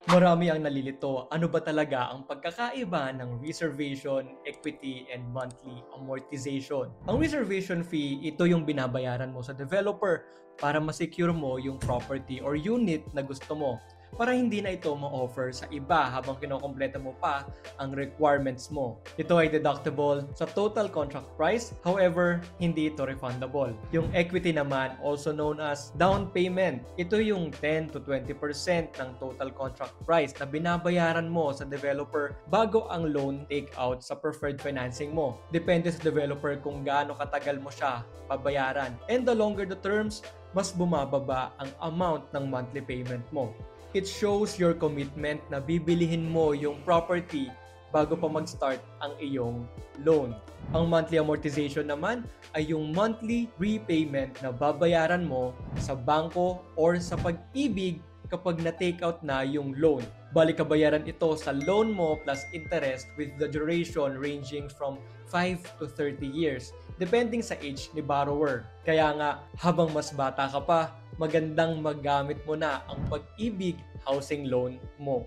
Marami ang nalilito. Ano ba talaga ang pagkakaiba ng reservation, equity, and monthly amortization? Ang reservation fee, ito yung binabayaran mo sa developer para masecure mo yung property or unit na gusto mo, para hindi na ito ma-offer sa iba habang kinokompleta mo pa ang requirements mo. Ito ay deductible sa total contract price, however, hindi ito refundable. Yung equity naman, also known as down payment, ito yung 10 to 20% ng total contract price na binabayaran mo sa developer bago ang loan takeout sa preferred financing mo. Depende sa developer kung gaano katagal mo siya pabayaran. And the longer the terms, mas bumababa ang amount ng monthly payment mo. It shows your commitment na bibilihin mo yung property bago pa mag-start ang iyong loan. Ang monthly amortization naman ay yung monthly repayment na babayaran mo sa bangko or sa Pag-ibig kapag na-take out na yung loan. Balik kabayaran ito sa loan mo plus interest with the duration ranging from 5 to 30 years, depending sa age ni borrower. Kaya nga, habang mas bata ka pa, magandang magamit mo na ang Pag-ibig housing loan mo.